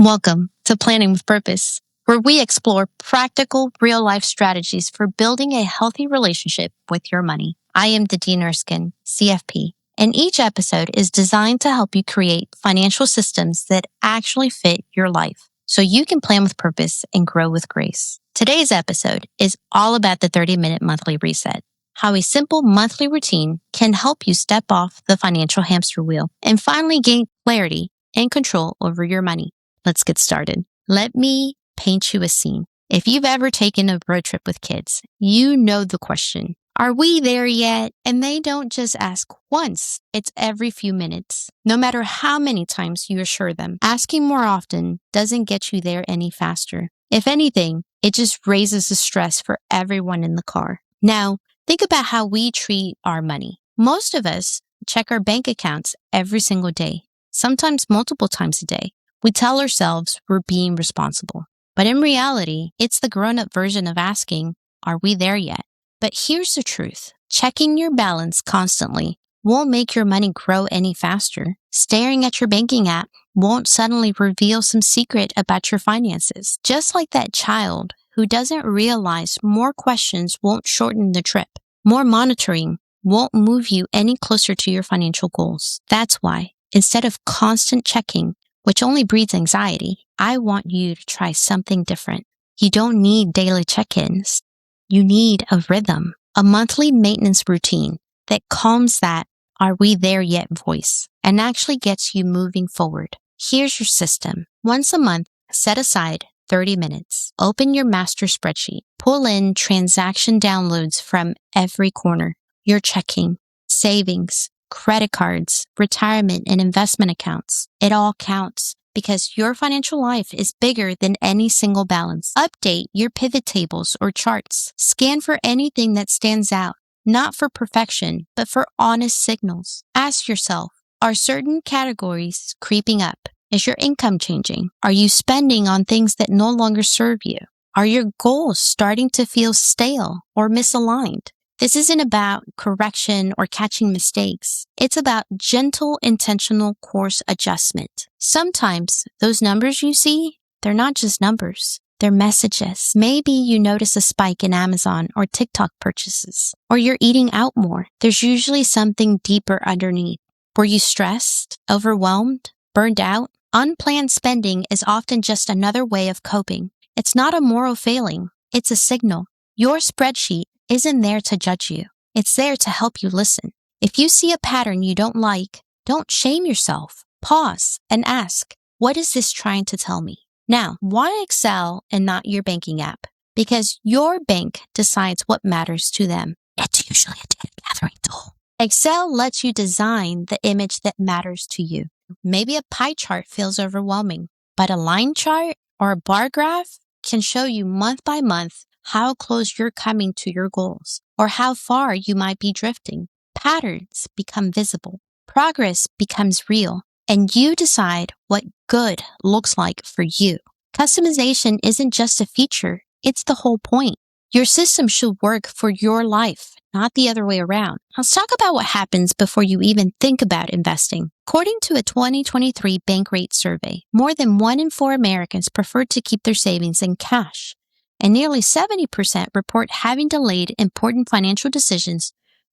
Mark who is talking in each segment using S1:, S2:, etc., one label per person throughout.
S1: Welcome to Planning with Purpose, where we explore practical, real-life strategies for building a healthy relationship with your money. I am Didine Erskine, CFP, and each episode is designed to help you create financial systems that actually fit your life so you can plan with purpose and grow with grace. Today's episode is all about the 30-minute monthly reset, how a simple monthly routine can help you step off the financial hamster wheel and finally gain clarity and control over your money. Let's get started. Let me paint you a scene. If you've ever taken a road trip with kids, you know the question, are we there yet? And they don't just ask once, it's every few minutes. No matter how many times you assure them, asking more often doesn't get you there any faster. If anything, it just raises the stress for everyone in the car. Now, think about how we treat our money. Most of us check our bank accounts every single day, sometimes multiple times a day. We tell ourselves we're being responsible. But in reality, it's the grown-up version of asking, are we there yet? But here's the truth. Checking your balance constantly won't make your money grow any faster. Staring at your banking app won't suddenly reveal some secret about your finances. Just like that child who doesn't realize more questions won't shorten the trip. More monitoring won't move you any closer to your financial goals. That's why, instead of constant checking, which only breeds anxiety, I want you to try something different. You don't need daily check-ins. You need a rhythm, a monthly maintenance routine that calms that "are we there yet" voice and actually gets you moving forward. Here's your system. Once a month, set aside 30 minutes. Open your master spreadsheet. Pull in transaction downloads from every corner. Your checking, savings, credit cards, retirement, and investment accounts. It all counts because your financial life is bigger than any single balance. Update your pivot tables or charts. Scan for anything that stands out, not for perfection, but for honest signals. Ask yourself, are certain categories creeping up? Is your income changing? Are you spending on things that no longer serve you? Are your goals starting to feel stale or misaligned? This isn't about correction or catching mistakes. It's about gentle, intentional course adjustment. Sometimes those numbers you see, they're not just numbers. They're messages. Maybe you notice a spike in Amazon or TikTok purchases, or you're eating out more. There's usually something deeper underneath. Were you stressed, overwhelmed, burned out? Unplanned spending is often just another way of coping. It's not a moral failing. It's a signal. Your spreadsheet isn't there to judge you. It's there to help you listen. If you see a pattern you don't like, don't shame yourself. Pause and ask, what is this trying to tell me? Now, why Excel and not your banking app? Because your bank decides what matters to them. It's usually a data gathering tool. Excel lets you design the image that matters to you. Maybe a pie chart feels overwhelming, but a line chart or a bar graph can show you month by month how close you're coming to your goals, or how far you might be drifting. Patterns become visible. Progress becomes real, and you decide what good looks like for you. Customization isn't just a feature, it's the whole point. Your system should work for your life, not the other way around. Let's talk about what happens before you even think about investing. According to a 2023 bank rate survey, more than 1 in 4 Americans prefer to keep their savings in cash. And nearly 70% report having delayed important financial decisions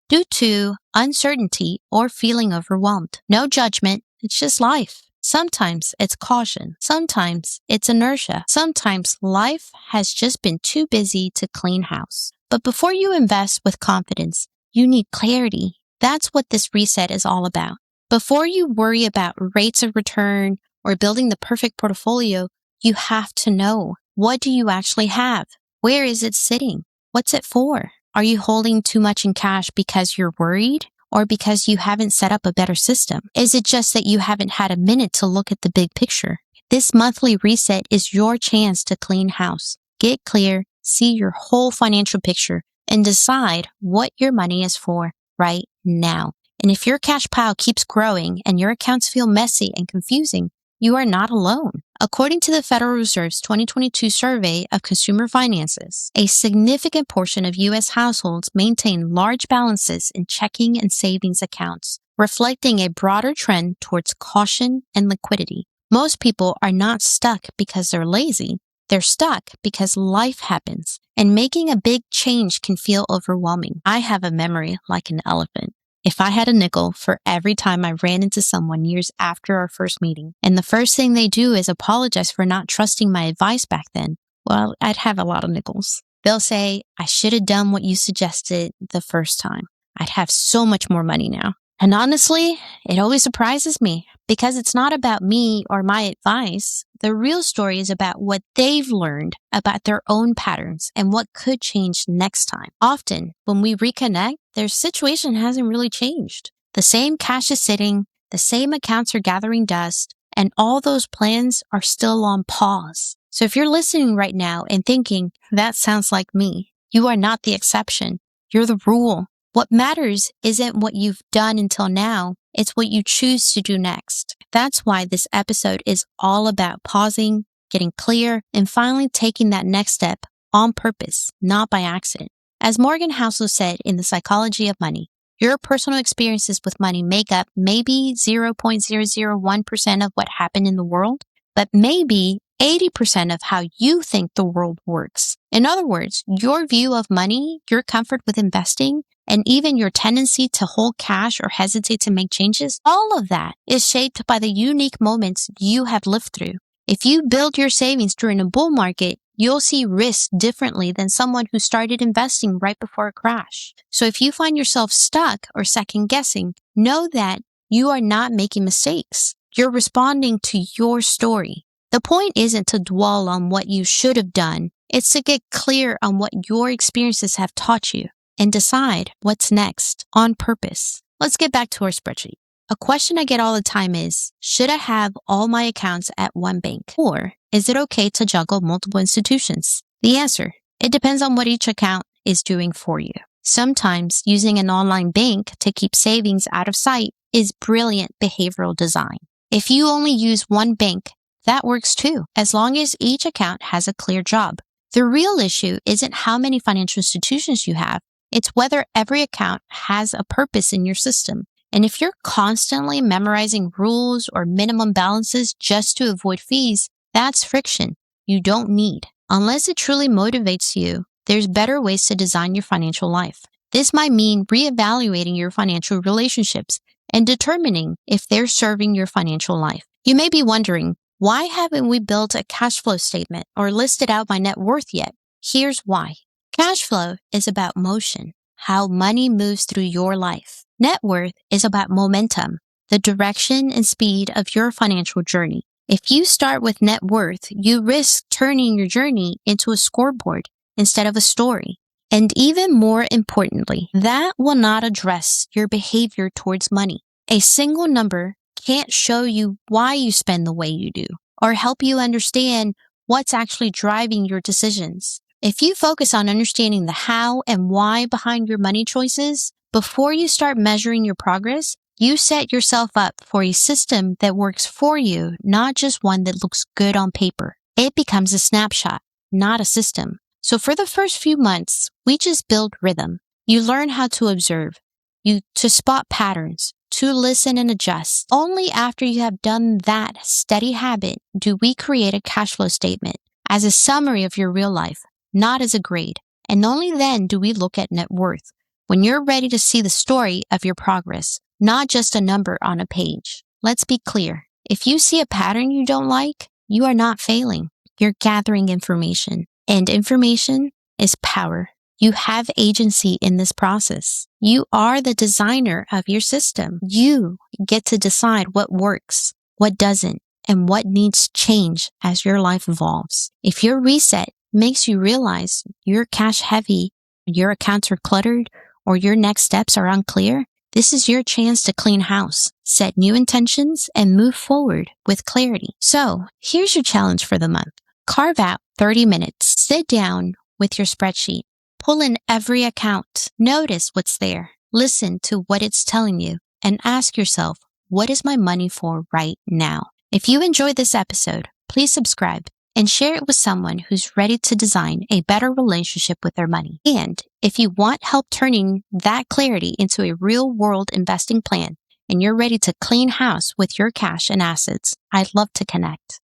S1: due to uncertainty or feeling overwhelmed. No judgment, it's just life. Sometimes it's caution. Sometimes it's inertia. Sometimes life has just been too busy to clean house. But before you invest with confidence, you need clarity. That's what this reset is all about. Before you worry about rates of return or building the perfect portfolio, you have to know, what do you actually have? Where is it sitting? What's it for? Are you holding too much in cash because you're worried or because you haven't set up a better system? Is it just that you haven't had a minute to look at the big picture? This monthly reset is your chance to clean house. Get clear, see your whole financial picture, and decide what your money is for right now. And if your cash pile keeps growing and your accounts feel messy and confusing, you are not alone. According to the Federal Reserve's 2022 survey of consumer finances, a significant portion of U.S. households maintain large balances in checking and savings accounts, reflecting a broader trend towards caution and liquidity. Most people are not stuck because they're lazy. They're stuck because life happens, and making a big change can feel overwhelming. I have a memory like an elephant. If I had a nickel for every time I ran into someone years after our first meeting, and the first thing they do is apologize for not trusting my advice back then, well, I'd have a lot of nickels. They'll say, I should have done what you suggested the first time. I'd have so much more money now. And honestly, it always surprises me because it's not about me or my advice. The real story is about what they've learned about their own patterns and what could change next time. Often, when we reconnect, their situation hasn't really changed. The same cash is sitting, the same accounts are gathering dust, and all those plans are still on pause. So if you're listening right now and thinking, that sounds like me, you are not the exception. You're the rule. What matters isn't what you've done until now, it's what you choose to do next. That's why this episode is all about pausing, getting clear, and finally taking that next step on purpose, not by accident. As Morgan Housel said in The Psychology of Money, your personal experiences with money make up maybe 0.001% of what happened in the world, but maybe 80% of how you think the world works. In other words, your view of money, your comfort with investing, and even your tendency to hold cash or hesitate to make changes, all of that is shaped by the unique moments you have lived through. If you build your savings during a bull market, you'll see risk differently than someone who started investing right before a crash. So if you find yourself stuck or second guessing, know that you are not making mistakes. You're responding to your story. The point isn't to dwell on what you should have done. It's to get clear on what your experiences have taught you and decide what's next on purpose. Let's get back to our spreadsheet. A question I get all the time is, should I have all my accounts at one bank? Or is it okay to juggle multiple institutions? The answer, it depends on what each account is doing for you. Sometimes using an online bank to keep savings out of sight is brilliant behavioral design. If you only use one bank, that works too, as long as each account has a clear job. The real issue isn't how many financial institutions you have, it's whether every account has a purpose in your system. And if you're constantly memorizing rules or minimum balances just to avoid fees, that's friction you don't need. Unless it truly motivates you, there's better ways to design your financial life. This might mean reevaluating your financial relationships and determining if they're serving your financial life. You may be wondering, why haven't we built a cash flow statement or listed out my net worth yet? Here's why. Cash flow is about motion, how money moves through your life. Net worth is about momentum, the direction and speed of your financial journey. If you start with net worth, you risk turning your journey into a scoreboard instead of a story. And even more importantly, that will not address your behavior towards money. A single number can't show you why you spend the way you do or help you understand what's actually driving your decisions. If you focus on understanding the how and why behind your money choices, before you start measuring your progress, you set yourself up for a system that works for you, not just one that looks good on paper. It becomes a snapshot, not a system. So for the first few months, we just build rhythm. You learn how to observe, to spot patterns, to listen and adjust. Only after you have done that steady habit do we create a cash flow statement as a summary of your real life, not as a grade. And only then do we look at net worth, when you're ready to see the story of your progress, not just a number on a page. Let's be clear. If you see a pattern you don't like, you are not failing. You're gathering information. And information is power. You have agency in this process. You are the designer of your system. You get to decide what works, what doesn't, and what needs change as your life evolves. If your reset makes you realize you're cash heavy, your accounts are cluttered, or your next steps are unclear, this is your chance to clean house, set new intentions, and move forward with clarity. So here's your challenge for the month. Carve out 30 minutes. Sit down with your spreadsheet. Pull in every account. Notice what's there. Listen to what it's telling you and ask yourself, what is my money for right now? If you enjoyed this episode, please subscribe and share it with someone who's ready to design a better relationship with their money. And if you want help turning that clarity into a real-world investing plan, and you're ready to clean house with your cash and assets, I'd love to connect.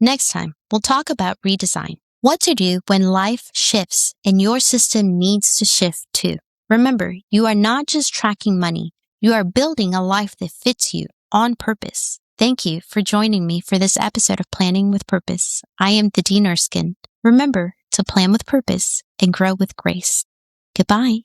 S1: Next time, we'll talk about redesign. What to do when life shifts and your system needs to shift too. Remember, you are not just tracking money. You are building a life that fits you on purpose. Thank you for joining me for this episode of Planning with Purpose. I am Didine Erskine. Remember to plan with purpose and grow with grace. Goodbye.